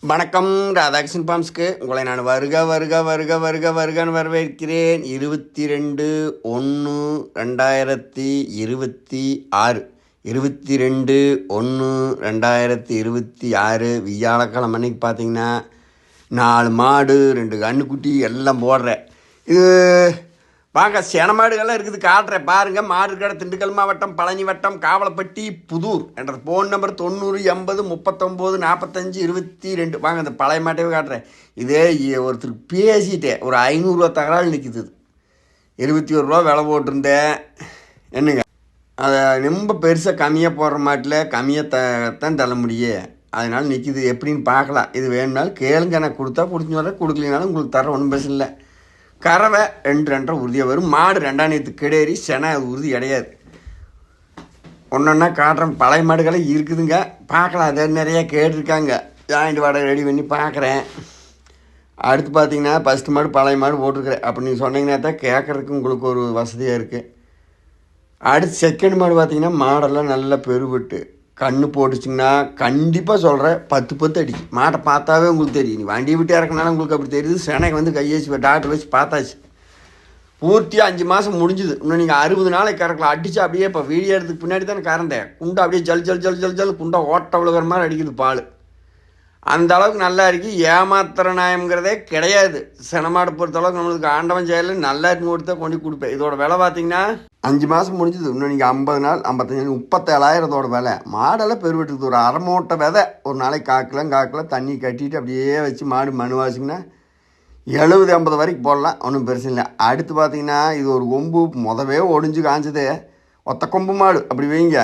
வணக்கம். ராதாகிருஷ்ணன் பாம்ஸ்க்கு உங்களை நான் வருகன்னு வரவேற்கிறேன். 22/1/2026 22/1/2026 வியாழக்கிழமை அன்னைக்கு பார்த்தீங்கன்னா 4 மாடு 2 கன்றுக்குட்டி எல்லாம் போடுறேன். இது வாங்க சென மாடுகள்லாம் இருக்குது, காட்டுறேன் பாருங்கள். மாடு கடை திண்டுக்கல் மாவட்டம், பழனி வட்டம், காவலப்பட்டி, புதூர் என்ற ஃபோன் நம்பர் 90 80 39 45 22. வாங்க அந்த பழைய மாட்டையே காட்டுறேன். இதே ஒருத்தருக்கு பேசிட்டேன், ஒரு 500 ரூபா தகராறு நிற்கிது. 21 ரூபா விலை போட்டிருந்தேன். என்னங்க அதை ரொம்ப பெருசாக கம்மியாக போடுற மாட்டில் கம்மியாக தான் தள்ள முடியும். அதனால் நிற்கிது. எப்படின்னு பார்க்கலாம். இது வேணுனாலும் கேளுங்க, நான் கொடுத்தா பிடிச்சி வரேன், கொடுக்கலினாலும் உங்களுக்கு தர ஒன்றும் பிரச்சனை இல்லை. கறவை 2 உறுதியாக வரும். மாடு 2ஆம் நேற்று கிடையாது, சென உறுதி கிடையாது. ஒன்றா காட்டுறேன். பழைய மாடுகளை இருக்குதுங்க, பார்க்கலாம். அதை நிறையா கேட்டிருக்காங்க. ஜாயிண்ட் வாடகை ரெடி பண்ணி பார்க்குறேன். அடுத்து பார்த்தீங்கன்னா ஃபஸ்ட்டு மாடு பழைய மாடு போட்டிருக்கிறேன். அப்போ நீங்கள் சொன்னீங்கன்னா தான் கேட்குறதுக்கு உங்களுக்கு ஒரு வசதியாக இருக்குது. அடுத்து செகண்ட் மாடு பார்த்தீங்கன்னா மாடெல்லாம் நல்லா பெருவிட்டு கண்ணு போட்டுச்சிங்கன்னா கண்டிப்பாக சொல்கிறேன் 10 அடிக்கும். மாட்டை பார்த்தாவே உங்களுக்கு தெரியும். நீ வண்டியை விட்டு இறக்குனாலும் உங்களுக்கு அப்படி தெரியுது. செனைக்கு வந்து கையேசி டாக்டர் வச்சு பார்த்தாச்சு. பூர்த்தியாக 5 மாதம் முடிஞ்சுது. இன்னும் நீங்கள் 60 நாளைக்கு கறக்கலாம். அடித்து அப்படியே இப்போ வீடியோ எடுத்துக்கு பின்னாடி தானே கறந்தேன். குண்டை அப்படியே ஜல் குண்டை ஓட்ட விழுகிற மாதிரி அடிக்குது பால். அந்த அளவுக்கு நல்லா இருக்குது. ஏமாத்திர நியாயங்கிறதே கிடையாது. செனமாடை பொறுத்தளவுக்கு நம்மளுக்கு ஆண்டவன் செயலில் நல்லா இருந்து கொடுத்தா கொண்டு கொடுப்பேன். இதோட விலை பார்த்தீங்கன்னா 5 மாதம் முடிஞ்சது. இன்னும் நீங்கள் 50 நாள் 55 37,000 விலை. மாடெல்லாம் பெருவிட்டுருக்குது. ஒரு அரை மூட்டை விதை ஒரு நாளைக்கு காக்கலாம் தண்ணி கட்டிட்டு அப்படியே வச்சு மாடு மனுவாச்சிங்கன்னா 70-80 வரைக்கும் போடலாம். ஒன்றும் பெருசு இல்லை. அடுத்து பார்த்தீங்கன்னா இது ஒரு கொம்பு முதவே ஒடிஞ்சு காஞ்சது. ஒத்த கொம்பு மாடு அப்படி வைங்க.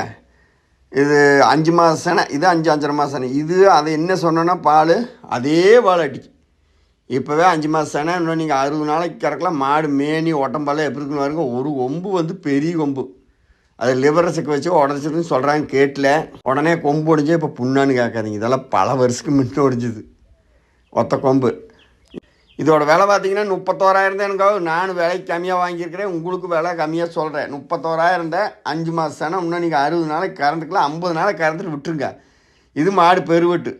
இது 5 மாதம் செனை, இது 5-5.5 மாதம் செனை. இது அதை என்ன சொன்னோன்னா பால் அதே பால் அடிக்கும். இப்போவே 5 மாதம் செனை. இன்னும் நீங்கள் 60 நாளைக்கு கறக்கலாம். மாடு மேனி ஒட்டம்பால் எப்படி இருக்குன்னு பாருங்க. ஒரு கொம்பு வந்து பெரிய கொம்பு. அது லிவரஸுக்கு வச்சு உடச்சிருக்குன்னு சொல்கிறாங்க. கேட்டில் உடனே கொம்பு ஒடிஞ்சே இப்போ புண்ணான்னு கேட்காதீங்க. இதெல்லாம் பல வருஷத்துக்கு முன்ன ஒடிஞ்சுது ஒத்த கொம்பு. இதோட விலை பார்த்தீங்கன்னா 31,000 தான். எனக்கு நான் விலை கம்மியாக வாங்கியிருக்கிறேன், உங்களுக்கு விலை கம்மியாக சொல்கிறேன். 31,000 தான். 5 மாதம் செனை. இன்னும் நீங்கள் 60 நாளைக்கு கறந்துக்கலாம். 50 நாளைக்கு கறந்துட்டு விட்டுருங்க. இது மாடு பெருவெட்டு.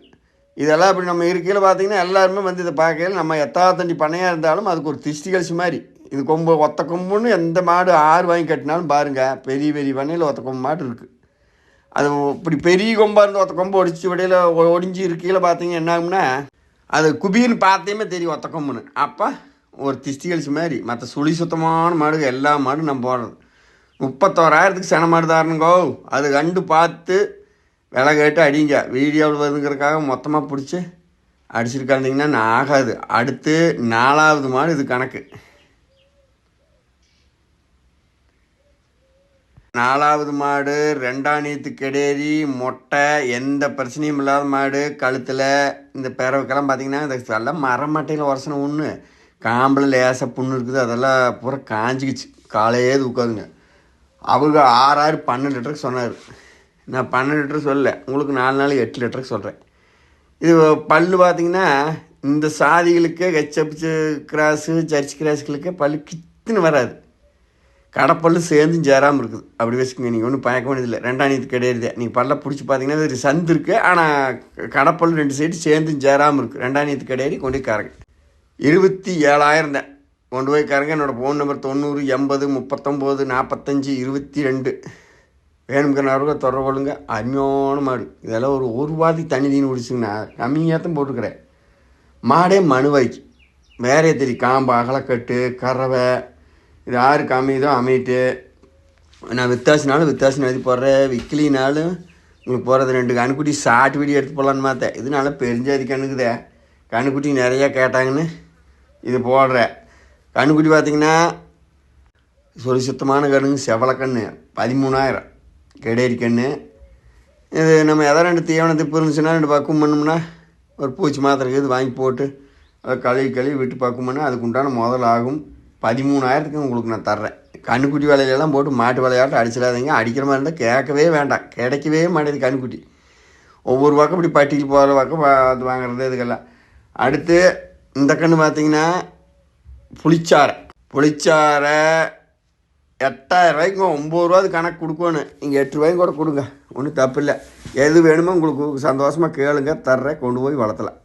இதெல்லாம் இப்படி நம்ம இருக்கையில் பார்த்தீங்கன்னா எல்லாருமே வந்து இதை பார்க்கையில் நம்ம எத்தாத்தண்டி பண்ணையாக இருந்தாலும் அதுக்கு ஒரு திஷ்டி கழிச்சு மாதிரி. இது கொம்பு ஒத்த கொம்புன்னு எந்த மாடு 6 வாங்கி கட்டினாலும் பாருங்கள், பெரிய பெரிய பண்ணையில் ஒத்த கொம்பு மாடு இருக்குது. அது இப்படி பெரிய கொம்பாக இருந்து ஒத்த கொம்பு ஒடிச்சு விடையில் ஒடிஞ்சு இருக்கையில் பார்த்தீங்கன்னா என்ன ஆகும்னா அது குபீர்னு பார்த்தேமே தெரியும் ஒத்த கொம்புன்னு. அப்போ ஒரு திஷ்டி கழிச்சு மாதிரி. மற்ற சுழி சுத்தமான மாடு எல்லா மாடும் நம்ம போடுறது. 31,000க்கு சென மாடு தாரணுங்கோ. அது கண்டு பார்த்து விலை கேட்டு அடிங்க. வீடியோவில் வருதுங்கிறதுக்காக மொத்தமாக பிடிச்சி அடிச்சிருக்காண்டிங்கன்னா ஆகாது. அடுத்து 4வது மாடு. இது கணக்கு 4வது மாடு 2ஆம் நேற்று கெடேரி மொட்டை, எந்த பிரச்சனையும் இல்லாத மாடு. கழுத்தில் இந்த பேரவைக்கெல்லாம் பார்த்தீங்கன்னா இதெல்லாம் மரமட்டையில் உரசனை ஒன்று காம்பில் லேசாக புண்ணு இருக்குது. அதெல்லாம் பூரா காஞ்சிக்கிச்சு. காலையே தூக்காதுங்க. அவங்க 6 12 லிட்டருக்கு சொன்னார். நான் 12 லிட்டர் சொல்லலை, உங்களுக்கு 4 நாள் 8 லிட்டருக்கு சொல்கிறேன். இது பல் பார்த்தீங்கன்னா இந்த சாதிகளுக்கு ஹெச்எப் கிராஸு ஜர்சி கிராஸுகளுக்கு பல் கித்துன்னு வராது. கடைப்பல்லு சேர்ந்து சேராமல் இருக்குது. அப்படி வச்சுக்கோங்க. நீங்கள் ஒன்றும் பயக்க வேண்டியதில்லை. 2ஆம் நேற்று கிடையாது. நீங்கள் பல்ல பிடிச்சி பார்த்தீங்கன்னா இது சந்து இருக்குது, ஆனால் கடைப்பல்லு 2 சைடு சேர்ந்து சேராமல் இருக்குது. 2ஆம் நேற்று கிடையாது. கொண்டு போய் காரங்க 27,000 தான். கொண்டு போய் காரங்க. என்னோடய ஃபோன் நம்பர் 90 80 39 45 22. வேணுங்கிறவங்க தொடர்பு கொள்ளுங்க. அருமையான மாடு. இதெல்லாம் ஒரு வாதி தண்ணி தீனி குடிச்சிங்கன்னா கம்மியாக தான் போட்டுக்கிறேன். மாடே மனுவாய்க்கு வேறே தெரியும். காம்பு அகலக்கட்டு கறவை இது 6 கம்மிதோ அமைட்டு. நான் வித்தாசினாலும் எழுதி போடுறேன். விக்கிலினாலும் உங்களுக்கு போகிறது 2 கண்ணுக்குட்டி ஷார்ட் வீடியோ எடுத்து போடலான்னு பார்த்தேன். இதனால பெருஞ்சாதி கண்ணுக்குதே. கண்ணுக்குட்டி நிறையா கேட்டாங்கன்னு இது போடுறேன். கண்ணுக்குட்டி பார்த்திங்கன்னா சொல்லி சுத்தமான கண்ணுங்க. செவலை கண்ணு 13,000. கெடேரி கண்ணு. இது நம்ம எதாவது 2 தீவனத்துக்கு இருந்துச்சுன்னா 2 பக்கம் பண்ணோம்னா ஒரு பூச்சி மாத்திரைக்கு இது வாங்கி போட்டு அதை கழுவி விட்டு பக்கும்போனா அதுக்கு உண்டான முதல் ஆகும். 13,000க்கு உங்களுக்கு நான் தர்றேன். கண்ணுக்குட்டி விலையிலலாம் போட்டு மாட்டு விளையாட்டு அடிச்சிடாதீங்க. அடிக்கிற மாதிரி இருந்தால் கேட்கவே வேண்டாம். கிடைக்கவே மாட்டேது கண்ணுக்குட்டி. ஒவ்வொரு பக்கம் இப்படி பட்டிக்கு போகிற பக்கம் அது வாங்குறது இதுக்கெல்லாம். அடுத்து இந்த கன்று பார்த்திங்கன்னா புளிச்சாரை ரூபாய்க்கு 9 கணக்கு கொடுக்கணும். நீங்கள் 8 கூட கொடுங்க, ஒன்றும் தப்பு இல்லை. எது வேணுமோ உங்களுக்கு சந்தோஷமாக கேளுங்க, தர்றேன், கொண்டு போய் வளர்த்தலாம்.